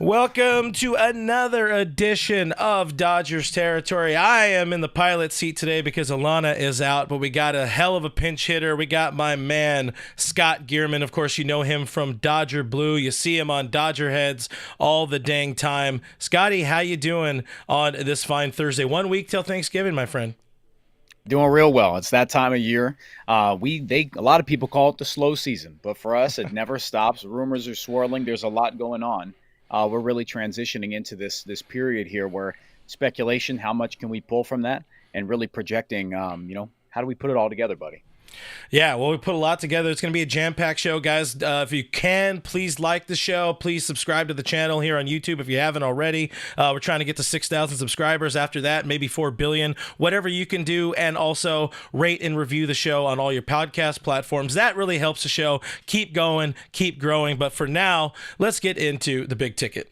Welcome to another edition of Dodgers Territory. I am in the pilot seat today because Alanna is out, but we got a hell of a pinch hitter. We got my man, Scott Geirman. Of course, you know him from Dodger Blue. You see him on Dodger Heads all the dang time. Scotty, how you doing on this fine Thursday? 1 week till Thanksgiving, my friend. Doing real well. It's that time of year. A lot of people call it the slow season, but for us, it never stops. Rumors are swirling. There's a lot going on. We're really transitioning into this period here where speculation, how much can we pull from that, and really projecting, how do we put it all together, buddy? Yeah, well, we put a lot together. It's going to be a jam-packed show, guys. If you can, please like the show. Please subscribe to the channel here on YouTube if you haven't already. We're trying to get to 6,000 subscribers. After that, maybe 4 billion. Whatever you can do, and also rate and review the show on all your podcast platforms. That really helps the show keep going, keep growing. But for now, let's get into the big ticket.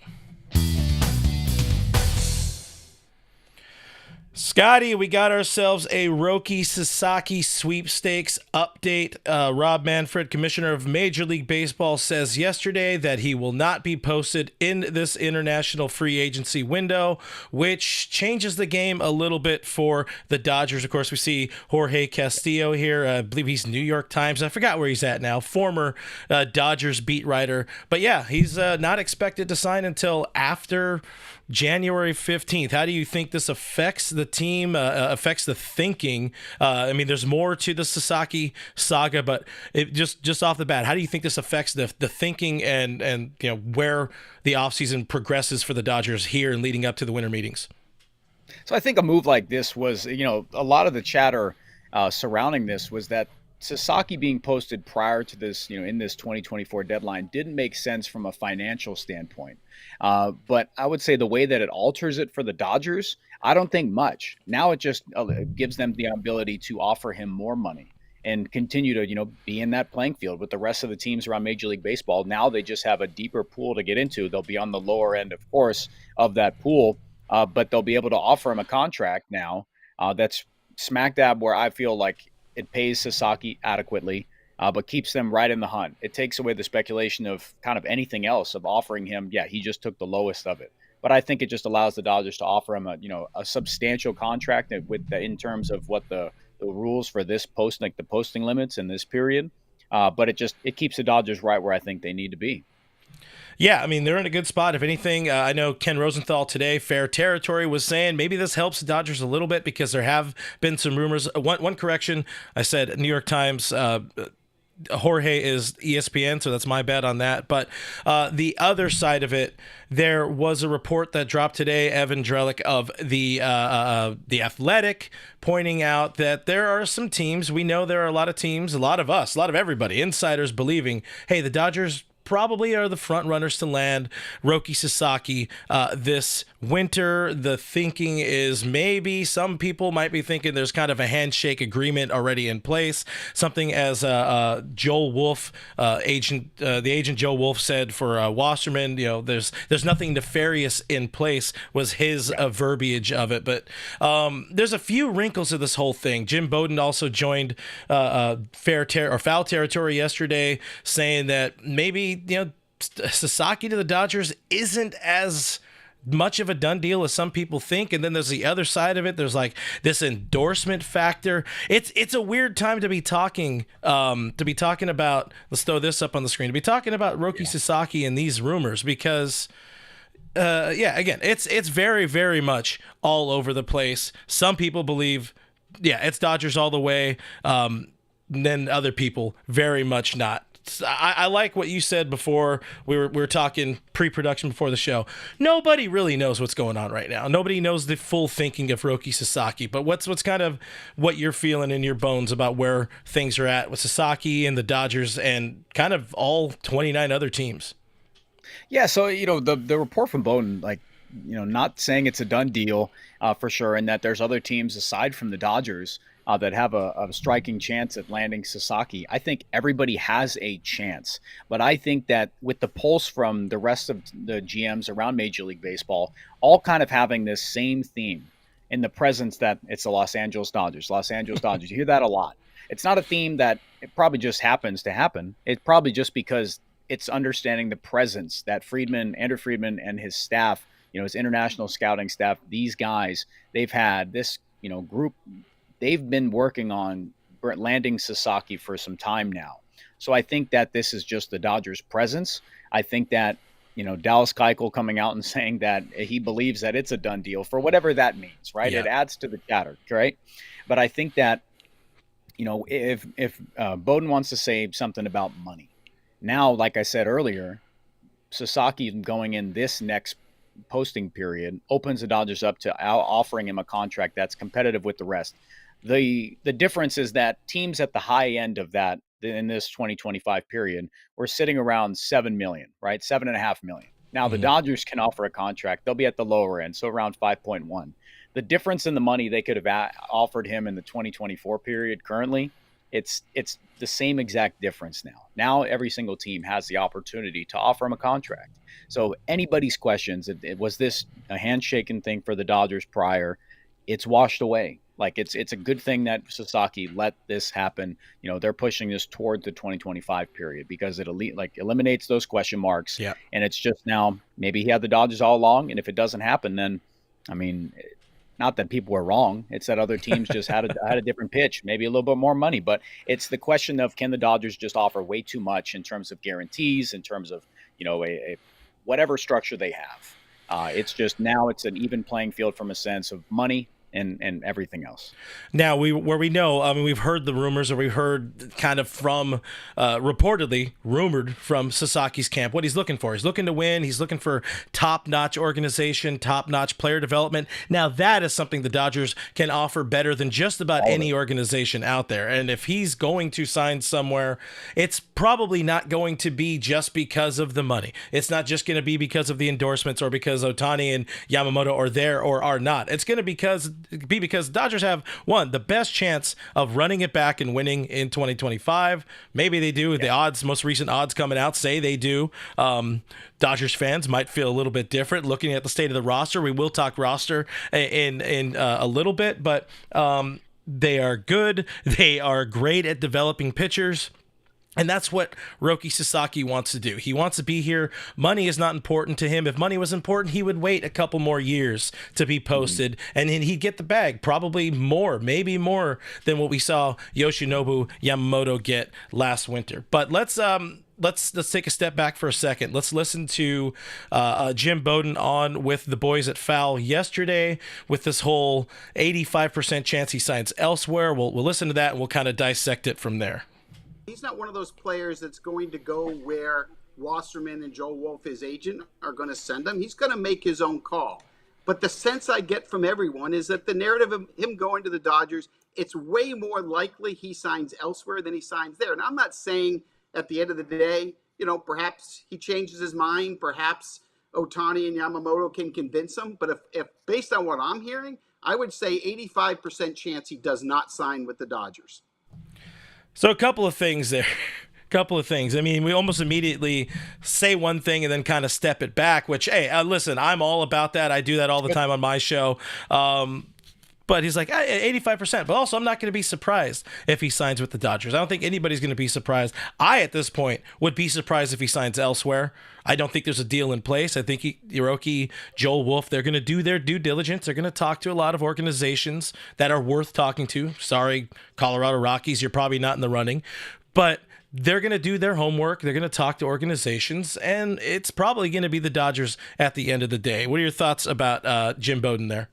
Scotty, we got ourselves a Roki Sasaki sweepstakes update. Rob Manfred, commissioner of Major League Baseball, says yesterday that he will not be posted in this international free agency window, which changes the game a little bit for the Dodgers. Of course, we see Jorge Castillo here. I believe he's New York Times. I forgot where he's at now. Former Dodgers beat writer. But yeah, he's not expected to sign until after January 15th. How do you think this affects the team, affects the thinking? I mean, there's more to the Sasaki saga, but it just off the bat, how do you think this affects the thinking and where the offseason progresses for the Dodgers here and leading up to the winter meetings? So I think a move like this was, a lot of the chatter surrounding this was that Sasaki being posted prior to this, in this 2024 deadline didn't make sense from a financial standpoint. But I would say the way that it alters it for the Dodgers, I don't think much. Now it just gives them the ability to offer him more money and continue to, be in that playing field with the rest of the teams around Major League Baseball. Now they just have a deeper pool to get into. They'll be on the lower end, of course, of that pool, but they'll be able to offer him a contract now that's smack dab where I feel like it pays Sasaki adequately, but keeps them right in the hunt. It takes away the speculation of kind of anything else of offering him. Yeah, he just took the lowest of it. But I think it just allows the Dodgers to offer him a substantial contract in terms of what the rules for this post, like the posting limits in this period. But it keeps the Dodgers right where I think they need to be. Yeah, I mean, they're in a good spot. If anything, I know Ken Rosenthal today, Fair Territory, was saying maybe this helps the Dodgers a little bit because there have been some rumors. One correction, I said New York Times, Jorge is ESPN, so that's my bet on that. But the other side of it, there was a report that dropped today, Evan Drellick of the Athletic, pointing out that there are some teams. We know there are a lot of teams, a lot of us, a lot of everybody, insiders believing, hey, the Dodgers probably are the front runners to land Roki Sasaki this winter. The thinking is maybe some people might be thinking there's kind of a handshake agreement already in place. Something as Joel Wolf, the agent Joe Wolf said for Wasserman, there's nothing nefarious in place was his verbiage of it. But there's a few wrinkles to this whole thing. Jim Bowden also joined Foul Territory yesterday, saying that maybe Sasaki to the Dodgers isn't as much of a done deal as some people think. And then there's the other side of it. There's like this endorsement factor. It's a weird time to be talking about, let's throw this up on the screen, to be talking about Roki Sasaki and these rumors because again, it's very, very much all over the place. Some people believe, it's Dodgers all the way. Then other people very much not. I like what you said before. We were talking pre-production before the show. Nobody really knows what's going on right now. Nobody knows the full thinking of Roki Sasaki. But what's kind of what you're feeling in your bones about where things are at with Sasaki and the Dodgers and kind of all 29 other teams? Yeah, so the report from Bowden, not saying it's a done deal for sure, and that there's other teams aside from the Dodgers that have a striking chance at landing Sasaki. I think everybody has a chance, but I think that with the pulse from the rest of the GMs around Major League Baseball, all kind of having this same theme in the presence that it's the Los Angeles Dodgers. Los Angeles Dodgers. You hear that a lot. It's not a theme that it probably just happens to happen. It's probably just because it's understanding the presence that Andrew Friedman and his staff, his international scouting staff, these guys, they've had this, group, they've been working on landing Sasaki for some time now. So I think that this is just the Dodgers' presence. I think that, Dallas Keuchel coming out and saying that he believes that it's a done deal for whatever that means, right? Yeah. It adds to the chatter, right? But I think that, if Bowden wants to say something about money, now, like I said earlier, Sasaki going in this next posting period opens the Dodgers up to offering him a contract that's competitive with the rest. The difference is that teams at the high end of that in this 2025 period were sitting around 7 million, right? 7.5 million. Now the Dodgers can offer a contract. They'll be at the lower end, so around 5.1. The difference in the money they could have offered him in the 2024 period currently, it's the same exact difference now. Now every single team has the opportunity to offer him a contract. So anybody's questions, was this a handshaking thing for the Dodgers prior? It's washed away. Like it's a good thing that Sasaki let this happen. They're pushing this toward the 2025 period because it eliminates those question marks. Yeah. And it's just now maybe he had the Dodgers all along, and if it doesn't happen, then I mean, not that people were wrong. It's that other teams just had a different pitch, maybe a little bit more money. But it's the question of, can the Dodgers just offer way too much in terms of guarantees, in terms of a whatever structure they have. It's just now it's an even playing field from a sense of money and everything else. Now, we've heard the rumors, or we heard kind of from reportedly rumored from Sasaki's camp what he's looking for. He's looking to win. He's looking for top-notch organization, top-notch player development. Now, that is something the Dodgers can offer better than just about any organization out there. And if he's going to sign somewhere, it's probably not going to be just because of the money. It's not just going to be because of the endorsements or because Ohtani and Yamamoto are there or are not. It's going to be because Dodgers have, one, the best chance of running it back and winning in 2025. Maybe they do. Yeah. The most recent odds coming out say they do. Dodgers fans might feel a little bit different looking at the state of the roster. We will talk roster in a little bit, but they are good. They are great at developing pitchers. And that's what Roki Sasaki wants to do. He wants to be here. Money is not important to him. If money was important, he would wait a couple more years to be posted, and then he'd get the bag, probably more, maybe more than what we saw Yoshinobu Yamamoto get last winter. But let's take a step back for a second. Let's listen to Jim Bowden on with the boys at Foul yesterday with this whole 85% chance he signs elsewhere. We'll listen to that, and we'll kind of dissect it from there. He's not one of those players that's going to go where Wasserman and Joe Wolf, his agent, are going to send him. He's going to make his own call. But the sense I get from everyone is that the narrative of him going to the Dodgers, it's way more likely he signs elsewhere than he signs there. And I'm not saying at the end of the day, perhaps he changes his mind. Perhaps Ohtani and Yamamoto can convince him. But if based on what I'm hearing, I would say 85% chance he does not sign with the Dodgers. So a couple of things there. I mean, we almost immediately say one thing and then kind of step it back, which, hey, listen, I'm all about that. I do that all the time on my show. But he's like, 85%. But also, I'm not going to be surprised if he signs with the Dodgers. I don't think anybody's going to be surprised. I, at this point, would be surprised if he signs elsewhere. I don't think there's a deal in place. I think Hiroki, Joel Wolf, they're going to do their due diligence. They're going to talk to a lot of organizations that are worth talking to. Sorry, Colorado Rockies, you're probably not in the running. But they're going to do their homework. They're going to talk to organizations. And it's probably going to be the Dodgers at the end of the day. What are your thoughts about Jim Bowden there?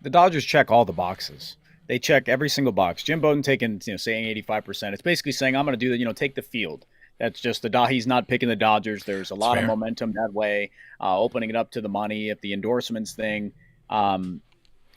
The Dodgers check all the boxes. They check every single box. Jim Bowden saying 85%. It's basically saying, I'm going to do take the field. That's just he's not picking the Dodgers. There's a lot of momentum that way, opening it up to the money. If the endorsements thing,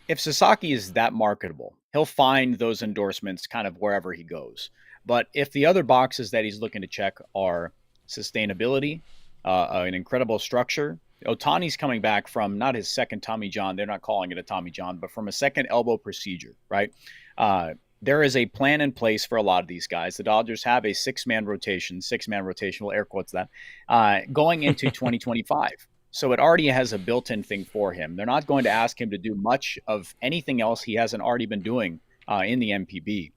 if Sasaki is that marketable, he'll find those endorsements kind of wherever he goes. But if the other boxes that he's looking to check are sustainability, an incredible structure, Ohtani's coming back from not his second Tommy John. They're not calling it a Tommy John, but from a second elbow procedure, right? There is a plan in place for a lot of these guys. The Dodgers have a six-man rotation, we'll air quotes that, going into 2025. So it already has a built-in thing for him. They're not going to ask him to do much of anything else he hasn't already been doing in the MPB.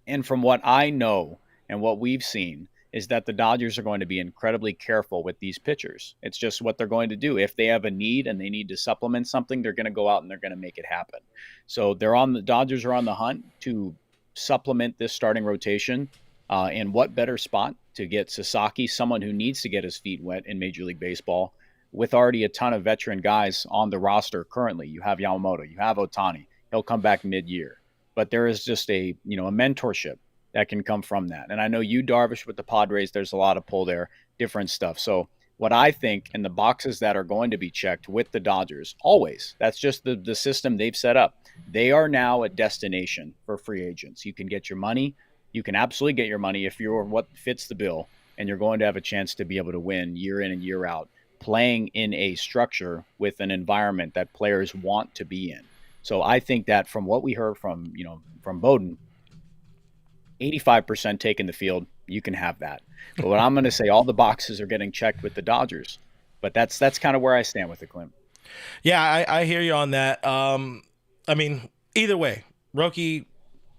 And from what I know and what we've seen is that the Dodgers are going to be incredibly careful with these pitchers. It's just what they're going to do. If they have a need and they need to supplement something, they're going to go out and they're going to make it happen. So the Dodgers are on the hunt to supplement this starting rotation. And what better spot to get Sasaki, someone who needs to get his feet wet in Major League Baseball, with already a ton of veteran guys on the roster currently. You have Yamamoto, you have Ohtani. He'll come back mid-year. But there is just a mentorship that can come from that. And I know you, Darvish, with the Padres, there's a lot of pull there, different stuff. So what I think, and the boxes that are going to be checked with the Dodgers, always, that's just the system they've set up. They are now a destination for free agents. You can get your money. You can absolutely get your money if you're what fits the bill, and you're going to have a chance to be able to win year in and year out, playing in a structure with an environment that players want to be in. So I think that from what we heard from Bowden, 85% taking the field, you can have that. But what I'm going to say, all the boxes are getting checked with the Dodgers. But that's kind of where I stand with it, Clint. Yeah, I hear you on that. I mean, either way, Roki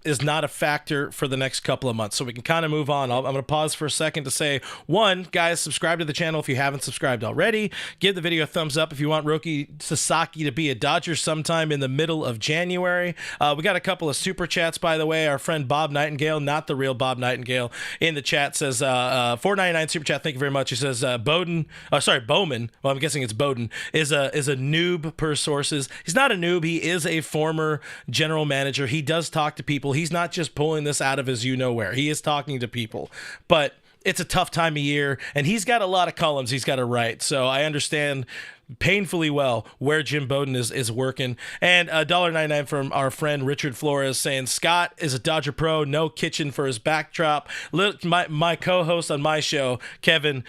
is not a factor for the next couple of months. So we can kind of move on. I'm going to pause for a second to say, one, guys, subscribe to the channel if you haven't subscribed already. Give the video a thumbs up if you want Roki Sasaki to be a Dodger sometime in the middle of January. We got a couple of super chats, by the way. Our friend Bob Nightingale, not the real Bob Nightingale, in the chat says, $4.99 super chat. Thank you very much. He says, Bowman. Well, I'm guessing it's Bowden, is a noob per sources. He's not a noob. He is a former general manager. He does talk to people. He's not just pulling this out of his you-know-where. He is talking to people. But it's a tough time of year, and he's got a lot of columns he's got to write. So I understand painfully well where Jim Bowden is working. And $1.99 from our friend Richard Flores saying, Scott is a Dodger pro, no kitchen for his backdrop. My co-host on my show, Kevin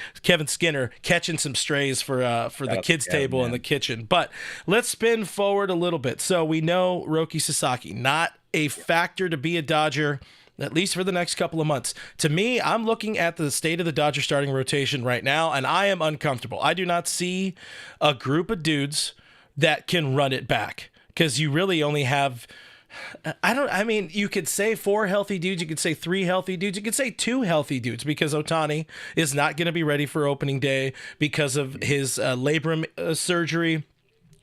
Skinner, catching some strays for the kids table in the kitchen. But let's spin forward a little bit. So we know Roki Sasaki, not a factor to be a Dodger, at least for the next couple of months. To me, I'm looking at the state of the Dodger starting rotation right now, and I am uncomfortable. I do not see a group of dudes that can run it back, because you really only have, you could say 4 healthy dudes, you could say 3 healthy dudes, you could say 2 healthy dudes, because Ohtani is not going to be ready for opening day because of his labrum surgery.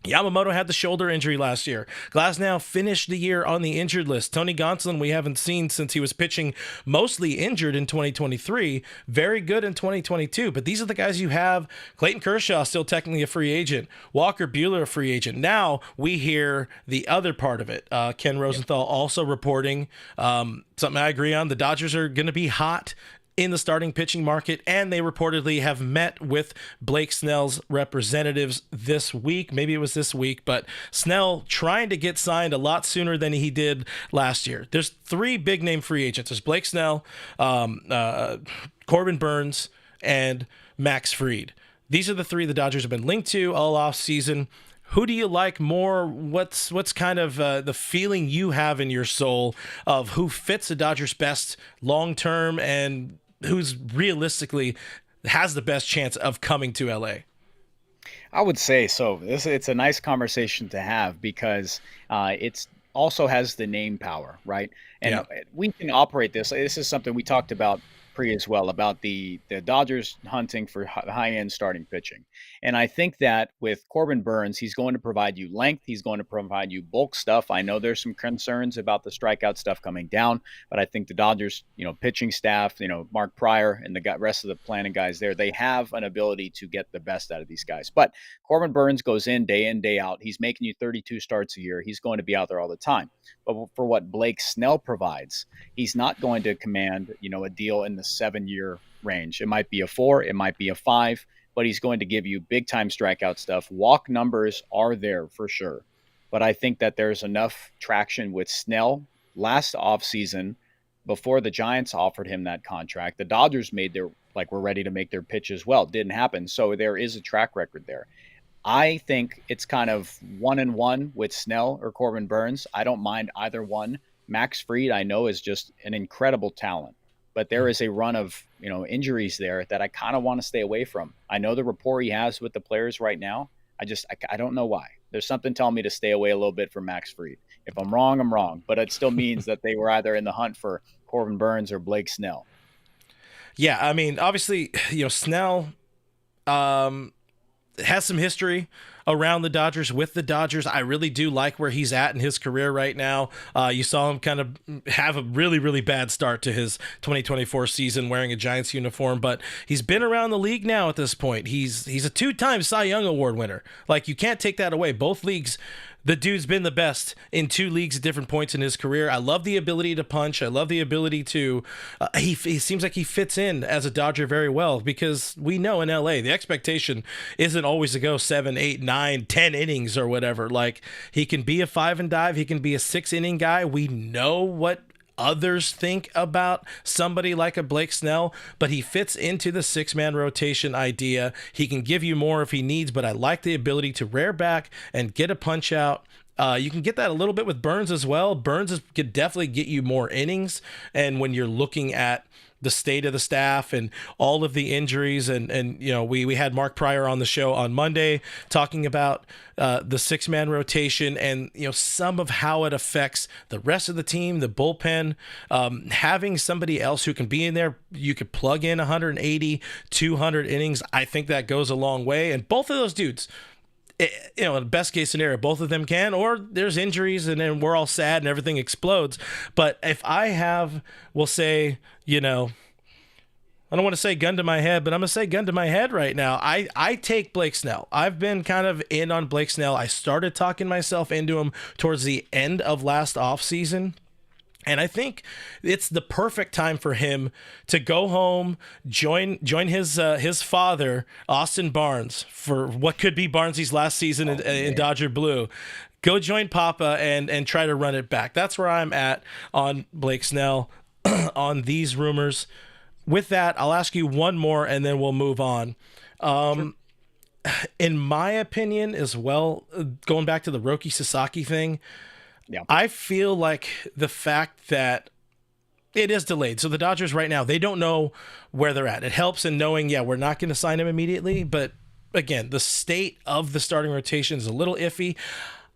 Yamamoto had the shoulder injury last year. Glasnow finished the year on the injured list. Tony Gonsolin, we haven't seen since he was pitching mostly injured in 2023. Very good in 2022. But these are the guys you have. Clayton Kershaw still technically a free agent. Walker Buehler a free agent. Now we hear the other part of it. Ken Rosenthal also reporting something I agree on. The Dodgers are going to be hot in the starting pitching market, and they reportedly have met with Blake Snell's representatives this week. Maybe it was this week, but Snell trying to get signed a lot sooner than he did last year. There's 3 big name free agents. There's Blake Snell, Corbin Burnes, and Max Fried. These are the 3 the Dodgers have been linked to all off season. Who do you like more? What's kind of the feeling you have in your soul of who fits the Dodgers best long term and who's realistically has the best chance of coming to LA? I would say so. It's a nice conversation to have, because it's also has the name power, right? And we can operate this. This is something we talked about as well, about the Dodgers hunting for high-end starting pitching. And I think that with Corbin Burnes, he's going to provide you length. He's going to provide you bulk stuff. I know there's some concerns about the strikeout stuff coming down, but I think the Dodgers, pitching staff, Mark Pryor and the rest of the planning guys there, they have an ability to get the best out of these guys. But Corbin Burnes goes in, day out. He's making you 32 starts a year. He's going to be out there all the time. But for what Blake Snell provides, he's not going to command, a deal in the 7-year range. It might be a 4, it might be a 5, but he's going to give you big time strikeout stuff. Walk numbers are there for sure. But I think that there's enough traction with Snell. Last offseason, before the Giants offered him that contract, the Dodgers were ready to make their pitch as well. Didn't happen. So there is a track record there. I think it's kind of 1-1 with Snell or Corbin Burnes. I don't mind either one. Max Fried, I know, is just an incredible talent, but there is a run of injuries there that I kind of want to stay away from. I know the rapport he has with the players right now. I don't know why. There's something telling me to stay away a little bit from Max Fried. If I'm wrong, I'm wrong, but it still means that they were either in the hunt for Corbin Burnes or Blake Snell. Yeah, I mean, obviously, Snell um, has some history around the Dodgers with the Dodgers. I really do like where he's at in his career right now. You saw him kind of have a really, really bad start to his 2024 season wearing a Giants uniform, but he's been around the league now at this point. He's a two-time Cy Young Award winner. Like, you can't take that away. Both leagues, the dude's been the best in two leagues at different points in his career. I love the ability to punch. I love the ability to. He seems like he fits in as a Dodger very well, because we know in LA the expectation isn't always to go 7, 8, 9, 10 innings or whatever. Like, he can be a 5 and dive. He can be a 6-inning guy. We know what others think about somebody like a Blake Snell, but he fits into the 6-man rotation idea. He can give you more if he needs, but I like the ability to rear back and get a punch out. You can get that a little bit with Burns as well. Could definitely get you more innings, and when you're looking at the state of the staff and all of the injuries, and we had Mark Pryor on the show on Monday talking about the 6-man rotation and some of how it affects the rest of the team, the bullpen. Having somebody else who can be in there, you could plug in 180, 200 innings. I think that goes a long way, and both of those dudes, in the best case scenario, both of them can, or there's injuries and then we're all sad and everything explodes. But if I have, we'll say, I don't want to say gun to my head, but I'm going to say gun to my head right now. I take Blake Snell. I've been kind of in on Blake Snell. I started talking myself into him towards the end of last offseason. And I think it's the perfect time for him to go home, join his father, Austin Barnes, for what could be Barnesy's last season in Dodger Blue. Go join Papa and try to run it back. That's where I'm at on Blake Snell, on these rumors. With that, I'll ask you one more, and then we'll move on. Sure. In my opinion, as well, going back to the Roki Sasaki thing, yeah, I feel like the fact that it is delayed. So the Dodgers right now, they don't know where they're at. It helps in knowing, we're not going to sign him immediately. But again, the state of the starting rotation is a little iffy.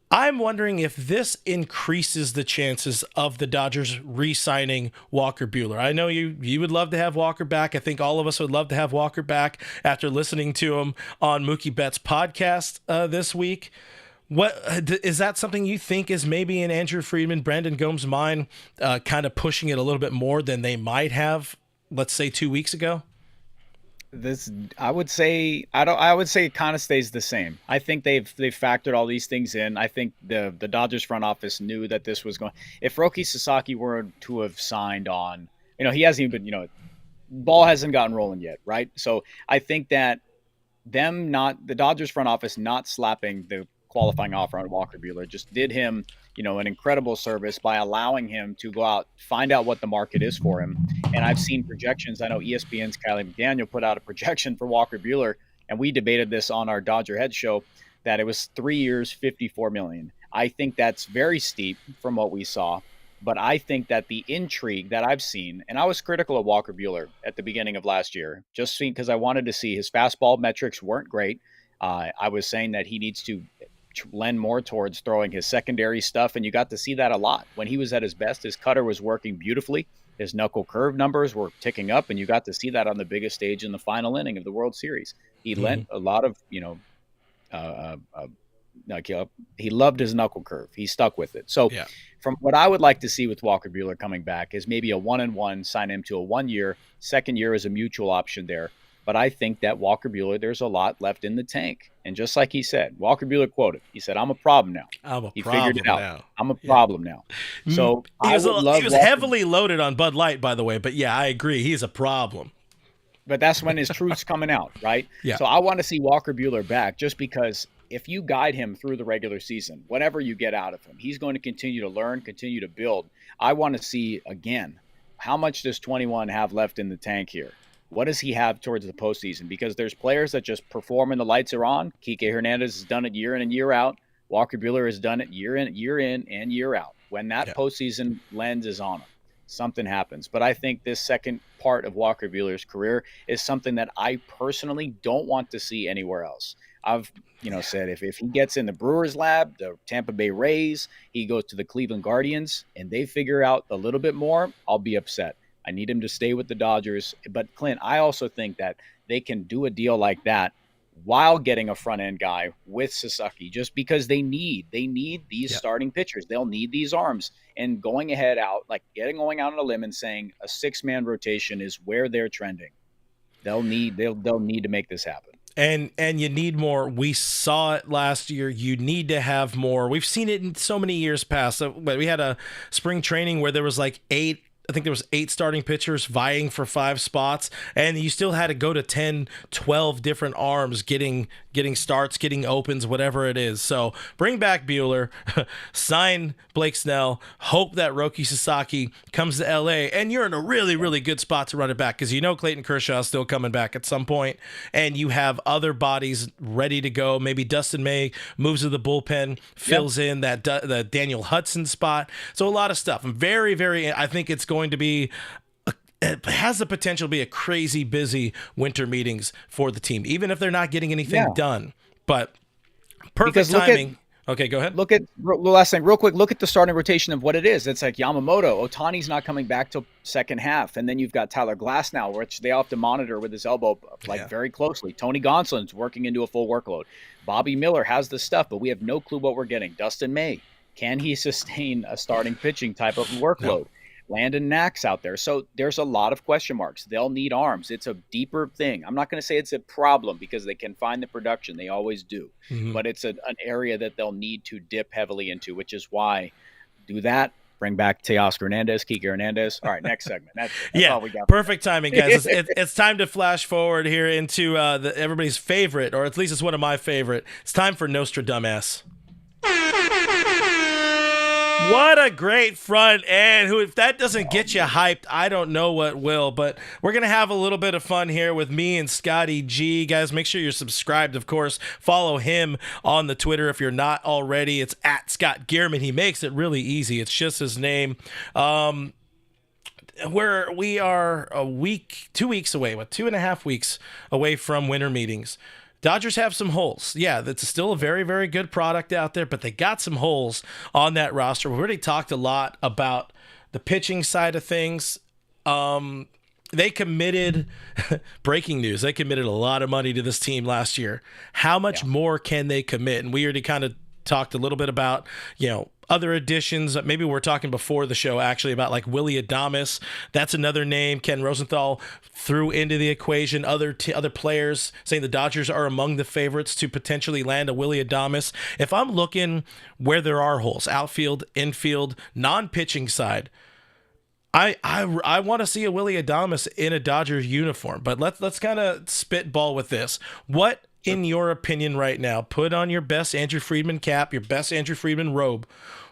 I'm wondering if this increases the chances of the Dodgers re-signing Walker Buehler. I know you would love to have Walker back. I think all of us would love to have Walker back after listening to him on Mookie Betts' podcast this week. What is that something you think is maybe in Andrew Friedman, Brandon Gomes' mind, kind of pushing it a little bit more than they might have, let's say, 2 weeks ago? I would say it kind of stays the same. I think they've factored all these things in. I think the Dodgers front office knew that this was going. If Roki Sasaki were to have signed on, he hasn't even ball hasn't gotten rolling yet, right? So I think that the Dodgers front office not slapping the qualifying offer on Walker Buehler just did him, an incredible service by allowing him to go out, find out what the market is for him. And I've seen projections. I know ESPN's Kylie McDaniel put out a projection for Walker Buehler, and we debated this on our Dodger Head show, that it was 3 years, $54 million. I think that's very steep from what we saw, but I think that the intrigue that I've seen, and I was critical of Walker Buehler at the beginning of last year, just because I wanted to see his fastball metrics weren't great. I was saying that he needs to lend more towards throwing his secondary stuff, and you got to see that a lot. When he was at his best, his cutter was working beautifully. His knuckle curve numbers were ticking up, and you got to see that on the biggest stage in the final inning of the World Series. He lent a lot of, he loved his knuckle curve. He stuck with it. So from what I would like to see with Walker Buehler coming back is maybe a 1-and-1, sign him to a 1 year, second year is a mutual option there. But I think that Walker Buehler, there's a lot left in the tank. And just like he said, Walker Buehler quoted, he said, I'm a problem now. He figured it out. Now. I'm a problem now. So he was heavily loaded on Bud Light, by the way. But yeah, I agree. He's a problem. But that's when his truth's coming out, right? Yeah. So I want to see Walker Buehler back just because if you guide him through the regular season, whatever you get out of him, he's going to continue to learn, continue to build. I want to see, again, how much does 21 have left in the tank here? What does he have towards the postseason? Because there's players that just perform when the lights are on. Kike Hernandez has done it year in and year out. Walker Buehler has done it year in and year out. When that postseason lens is on him, something happens. But I think this second part of Walker Buehler's career is something that I personally don't want to see anywhere else. I've said if he gets in the Brewers lab, the Tampa Bay Rays, he goes to the Cleveland Guardians, and they figure out a little bit more, I'll be upset. I need him to stay with the Dodgers. But Clint, I also think that they can do a deal like that while getting a front end guy with Sasaki, just because they need these starting pitchers. They'll need these arms, and going out on a limb and saying a 6-man rotation is where they're trending. They'll need to make this happen. And you need more. We saw it last year. You need to have more. We've seen it in so many years past. But we had a spring training where there was like 8. I think there was 8 starting pitchers vying for 5 spots, and you still had to go to 10, 12 different arms getting starts, getting opens, whatever it is. So bring back Buehler, sign Blake Snell, hope that Roki Sasaki comes to LA, and you're in a really, really good spot to run it back, because you know Clayton Kershaw is still coming back at some point, and you have other bodies ready to go. Maybe Dustin May moves to the bullpen, fills in that the Daniel Hudson spot. So a lot of stuff. I'm very, very, I think it's going to be, it has the potential to be a crazy busy winter meetings for the team, even if they're not getting anything done. But perfect timing. Okay, go ahead. Look at the last thing real quick. Look at the starting rotation of what it is. It's like Yamamoto. Ohtani's not coming back till second half. And then you've got Tyler Glass now, which they have to monitor with his elbow very closely. Tony Gonsolin's working into a full workload. Bobby Miller has the stuff, but we have no clue what we're getting. Dustin May, can he sustain a starting pitching type of workload? No. Landon Knack's out there. So there's a lot of question marks. They'll need arms. It's a deeper thing. I'm not going to say it's a problem, because they can find the production. They always do. Mm-hmm. But it's an area that they'll need to dip heavily into, which is why do that. Bring back Teoscar Hernandez, Kike Hernandez. All right, next segment. That's all we got. Perfect timing, guys. It's time to flash forward here into everybody's favorite, or at least it's one of my favorite. It's time for Nostradamus. What a great front end. If that doesn't get you hyped, I don't know what will. But we're going to have a little bit of fun here with me and Scotty G. Guys, make sure you're subscribed, of course. Follow him on the Twitter if you're not already. It's at Scott Geirman. He makes it really easy. It's just his name. We are 2 weeks away, 2.5 weeks away from winter meetings. Dodgers have some holes. Yeah, that's still a very, very good product out there, but they got some holes on that roster. We already talked a lot about the pitching side of things. They committed, breaking news, they committed a lot of money to this team last year. How much more can they commit? And we already kind of talked a little bit about, other additions. Maybe we're talking before the show actually about like Willy Adames. That's another name Ken Rosenthal threw into the equation. Other players saying the Dodgers are among the favorites to potentially land a Willy Adames. If I'm looking where there are holes, outfield, infield, non-pitching side, I want to see a Willy Adames in a Dodgers uniform. But let's kind of spitball with this. What, in your opinion right now, put on your best Andrew Friedman cap, your best Andrew Friedman robe,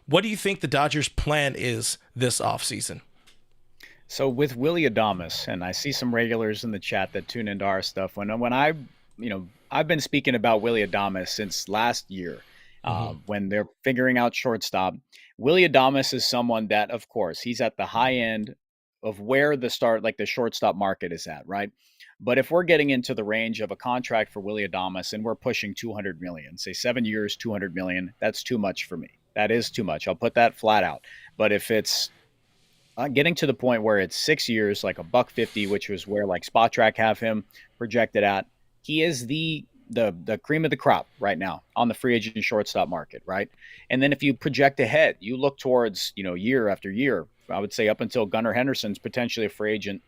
what do you think the Dodgers' plan is this offseason? So with Willy Adames, and I see some regulars in the chat that tune into our stuff. When I've been speaking about Willy Adames since last year, when they're figuring out shortstop. Willy Adames is someone that, of course, he's at the high end of where the shortstop market is at, right? But if we're getting into the range of a contract for Willy Adames and we're pushing $200 million, say 7 years, $200 million, that's too much for me. That is too much. I'll put that flat out. But if it's getting to the point where it's 6 years, like $150, which was where like Spot Track have him projected at, he is the cream of the crop right now on the free agent shortstop market, right? And then if you project ahead, you look towards, year after year, I would say up until Gunnar Henderson's potentially a free agent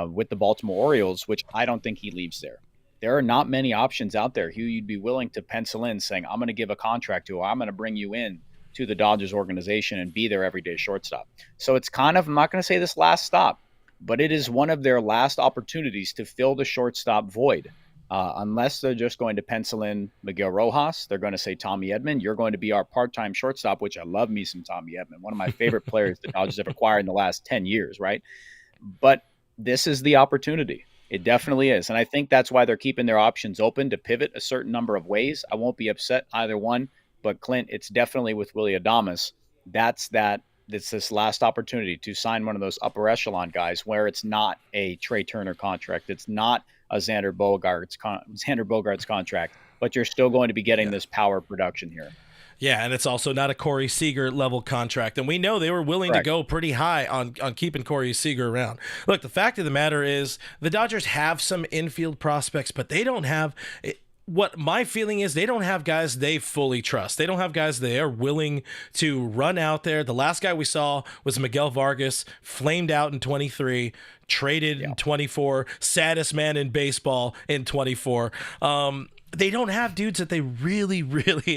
with the Baltimore Orioles, which I don't think he leaves there. There are not many options out there who you'd be willing to pencil in saying, I'm going to give a contract to, or I'm going to bring you in to the Dodgers organization and be their everyday shortstop. So it's kind of, I'm not going to say this last stop, but it is one of their last opportunities to fill the shortstop void. Unless they're just going to pencil in Miguel Rojas, they're going to say, Tommy Edman, you're going to be our part-time shortstop, which I love me some Tommy Edman, one of my favorite players the Dodgers have acquired in the last 10 years, right? But this is the opportunity. It definitely is. And I think that's why they're keeping their options open to pivot a certain number of ways. I won't be upset either one. But Clint, it's definitely with Willy Adames. It's this last opportunity to sign one of those upper echelon guys where it's not a Trey Turner contract. It's not a Xander Bogaerts contract, but you're still going to be getting this power production here. Yeah, and it's also not a Corey Seager level contract. And we know they were willing to Correct. go pretty high on keeping Corey Seager around. Look, the fact of the matter is the Dodgers have some infield prospects, but they don't have what my feeling is. They don't have guys they fully trust. They don't have guys they are willing to run out there. The last guy we saw was Miguel Vargas, flamed out in 23, traded in 24, saddest man in baseball in 24. They don't have dudes that they really,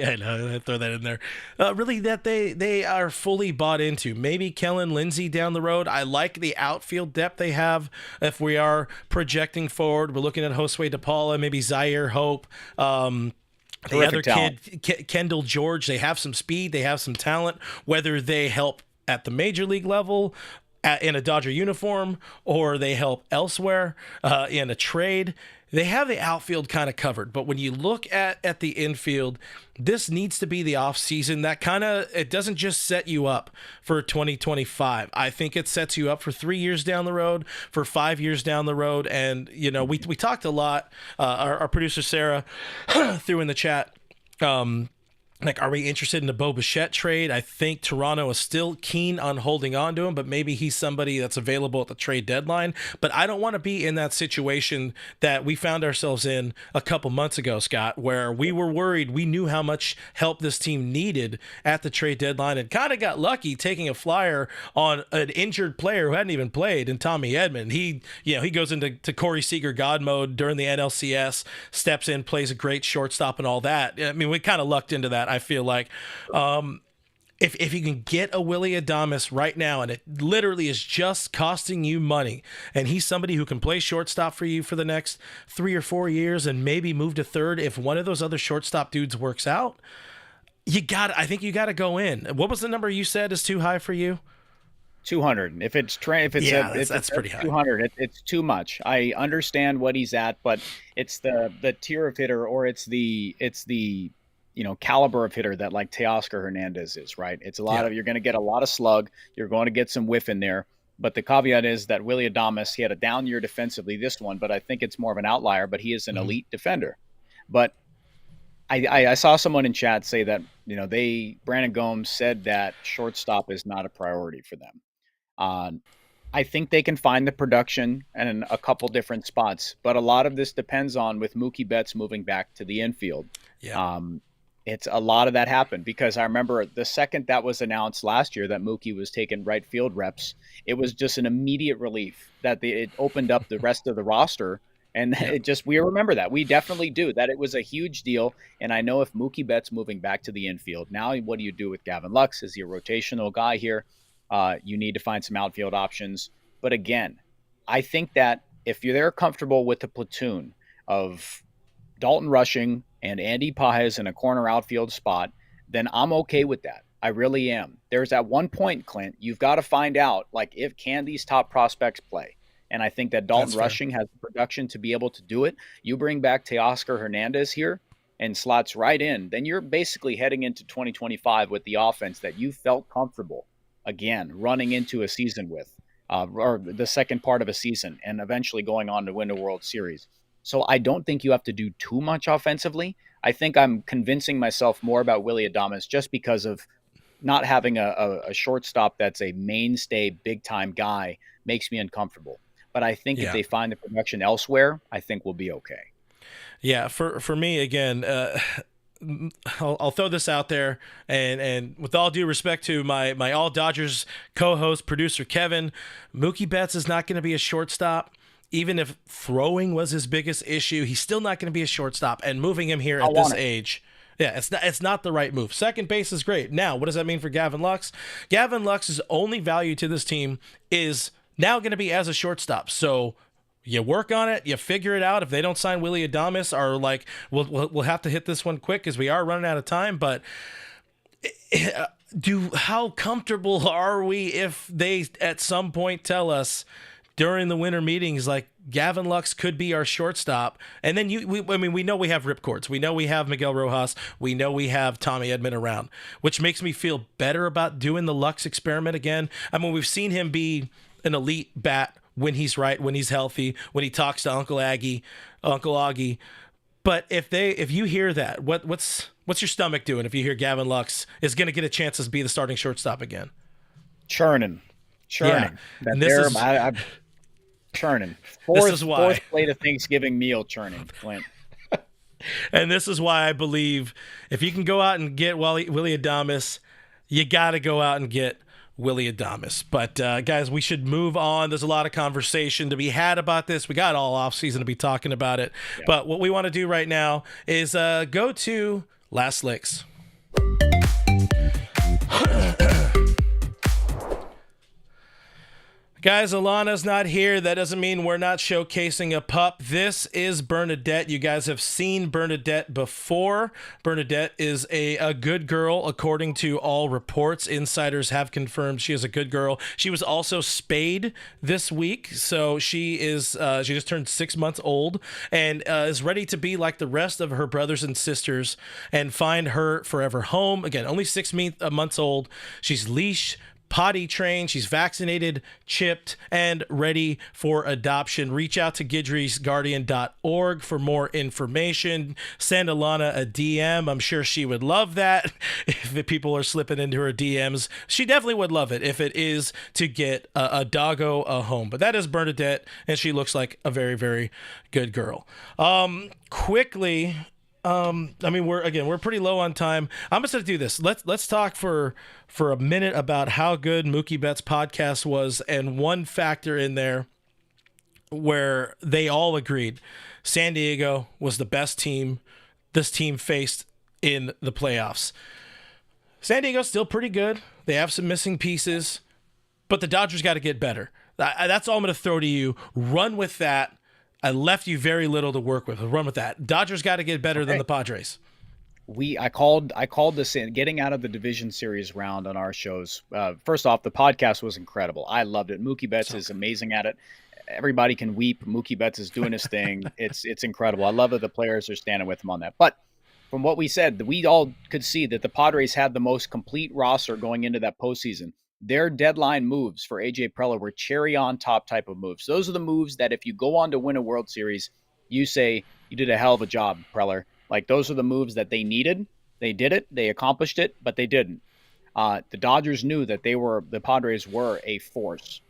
I know I throw that in there, really that they are fully bought into. Maybe Kellen Lindsey down the road. I like the outfield depth they have. If we are projecting forward, we're looking at Josue DePaula, maybe Zaire Hope. The other talent. kid, Kendall George, they have some speed, they have some talent. Whether they help at the major league level in a Dodger uniform or they help elsewhere in a trade, they have the outfield kind of covered. But when you look at the infield, this needs to be the offseason. That kind of, it doesn't just set you up for 2025. I think it sets you up for 3 years down the road, for 5 years down the road. And, you know, we talked a lot, our producer Sarah threw in the chat, like, are we interested in the Bo Bichette trade? I think Toronto is still keen on holding on to him, but maybe he's somebody that's available at the trade deadline. But I don't want to be in that situation that we found ourselves in a couple months ago, Scott, where we were worried. We knew how much help this team needed at the trade deadline and kind of got lucky taking a flyer on an injured player who hadn't even played in Tommy Edman. He goes into Corey Seager God mode during the NLCS, steps in, plays a great shortstop and all that. I mean, we kind of lucked into that. I feel like if you can get a Willy Adames right now and it literally is just costing you money and he's somebody who can play shortstop for you for the next 3 or 4 years and maybe move to third if one of those other shortstop dudes works out, I think you got to go in. What was the number you said is too high for you? 200. If it's that's pretty high. 200, it's too much. I understand what he's at, but it's the tier of hitter, or it's the caliber of hitter that like Teoscar Hernandez is, right? It's a lot of, you're going to get a lot of slug. You're going to get some whiff in there. But the caveat is that Willy Adames, he had a down year defensively this one, but I think it's more of an outlier, but he is an elite defender. But I saw someone in chat say that, Brandon Gomes said that shortstop is not a priority for them. I think they can find the production in a couple different spots, but a lot of this depends on with Mookie Betts moving back to the infield. Yeah. It's a lot of that happened because I remember the second that was announced last year that Mookie was taking right field reps, it was just an immediate relief that it opened up the rest of the roster. And we remember that. We definitely do. That it was a huge deal. And I know if Mookie Betts moving back to the infield, now what do you do with Gavin Lux? Is he a rotational guy here? You need to find some outfield options. But again, I think that if they're comfortable with the platoon of Dalton Rushing and Andy Pajes in a corner outfield spot, then I'm okay with that. I really am. There's at one point, Clint, you've got to find out, like, if can these top prospects play? And I think that Dalton Rushing has the production to be able to do it. You bring back Teoscar Hernandez here and slots right in, then you're basically heading into 2025 with the offense that you felt comfortable, again, running into a season with, or the second part of a season, and eventually going on to win a World Series. So I don't think you have to do too much offensively. I think I'm convincing myself more about Willy Adames just because of not having a shortstop that's a mainstay, big-time guy makes me uncomfortable. But I think if they find the production elsewhere, I think we'll be okay. Yeah, for me, again, I'll throw this out there, and with all due respect to my All Dodgers co-host, producer Kevin, Mookie Betts is not going to be a shortstop. Even if throwing was his biggest issue, he's still not going to be a shortstop. And moving him here at this age, it's not the right move. Second base is great. Now, what does that mean for Gavin Lux? Gavin Lux's only value to this team is now going to be as a shortstop. So you work on it, you figure it out. If they don't sign Willy Adames, or like we'll have to hit this one quick because we are running out of time. But how comfortable are we if they at some point tell us during the winter meetings, like, Gavin Lux could be our shortstop? And then we know we have ripcords. We know we have Miguel Rojas. We know we have Tommy Edman around, which makes me feel better about doing the Lux experiment again. I mean, we've seen him be an elite bat when he's right, when he's healthy, when he talks to Uncle Augie. But if you hear that, what's your stomach doing if you hear Gavin Lux is going to get a chance to be the starting shortstop again? Churning. Yeah. And this is churning. This is why. Fourth plate of Thanksgiving meal churning, Clint. And this is why I believe if you can go out and get Willy Adames, you got to go out and get Willy Adames. But guys, we should move on. There's a lot of conversation to be had about this. We got all offseason to be talking about it. Yeah. But what we want to do right now is go to Last Licks. Guys, Alanna's not here. That doesn't mean we're not showcasing a pup. This is Bernadette. You guys have seen Bernadette before. Bernadette is a good girl, according to all reports. Insiders have confirmed she is a good girl. She was also spayed this week, so she just turned 6 months old and is ready to be like the rest of her brothers and sisters and find her forever home. Again, only 6 months old. She's leashed, potty trained, she's vaccinated, chipped, and ready for adoption. Reach out to guidrysguardian.org for more information. Send Alanna a DM. I'm sure she would love that. If the people are slipping into her DMs, she definitely would love it if it is to get a doggo a home. But that is Bernadette, and she looks like a very, very good girl. Quickly, we're pretty low on time. I'm just gonna do this. Let's talk for a minute about how good Mookie Betts' podcast was, and one factor in there where they all agreed San Diego was the best team this team faced in the playoffs. San Diego's still pretty good. They have some missing pieces, but the Dodgers got to get better. That's all I'm gonna throw to you. Run with that. I left you very little to work with. Run with that. Dodgers got to get better than the Padres. I called this in, getting out of the division series round on our shows. First off, the podcast was incredible. I loved it. Mookie Betts is amazing at it. Everybody can weep. Mookie Betts is doing his thing. It's incredible. I love that the players are standing with him on that. But from what we said, we all could see that the Padres had the most complete roster going into that postseason. Their deadline moves for AJ Preller were cherry on top type of moves. Those are the moves that if you go on to win a World Series, you say you did a hell of a job, Preller. Like, those are the moves that they needed. They did it. They accomplished it, but they didn't. The Dodgers knew that the Padres were a force.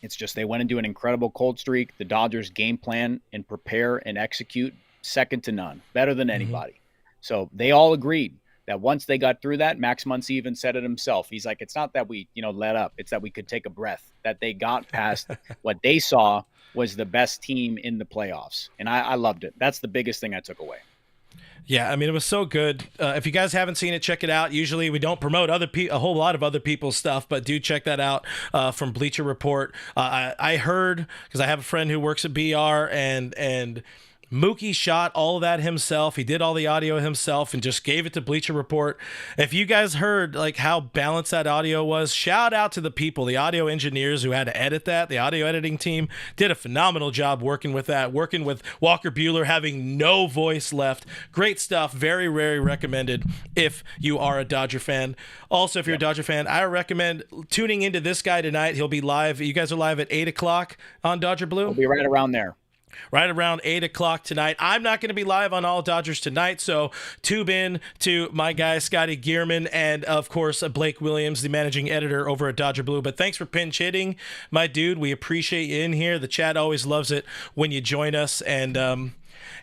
It's just they went into an incredible cold streak. The Dodgers game plan and prepare and execute second to none, better than anybody. So they all agreed that once they got through that, Max Muncy even said it himself. He's like, it's not that we, let up. It's that we could take a breath, that they got past what they saw was the best team in the playoffs. And I loved it. That's the biggest thing I took away. Yeah, I mean, it was so good. If you guys haven't seen it, check it out. Usually we don't promote a whole lot of other people's stuff, but do check that out from Bleacher Report. I heard, because I have a friend who works at BR, and Mookie shot all of that himself. He did all the audio himself and just gave it to Bleacher Report. If you guys heard like how balanced that audio was, shout out to the people, the audio engineers who had to edit that. The audio editing team did a phenomenal job working with that, working with Walker Buehler having no voice left. Great stuff. Very, very recommended if you are a Dodger fan. Also, if you're a Dodger fan, I recommend tuning into this guy tonight. He'll be live. You guys are live at 8 o'clock on Dodger Blue? We'll be right around there. Right around 8 o'clock tonight. I'm not going to be live on All Dodgers tonight, so tune in to my guy, Scotty Geirman, and, of course, Blake Williams, the managing editor over at Dodger Blue. But thanks for pinch hitting, my dude. We appreciate you in here. The chat always loves it when you join us, and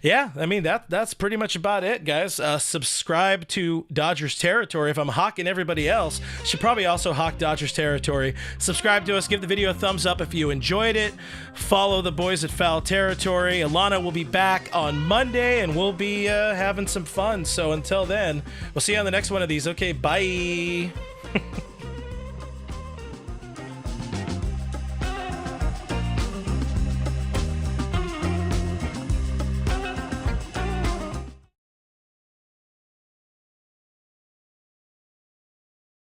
yeah, I mean, that's pretty much about it, guys. Subscribe to Dodgers Territory. If I'm hawking everybody else, should probably also hawk Dodgers Territory. Subscribe to us. Give the video a thumbs up if you enjoyed it. Follow the boys at Foul Territory. Alanna will be back on Monday, and we'll be having some fun. So until then, we'll see you on the next one of these. Okay, bye.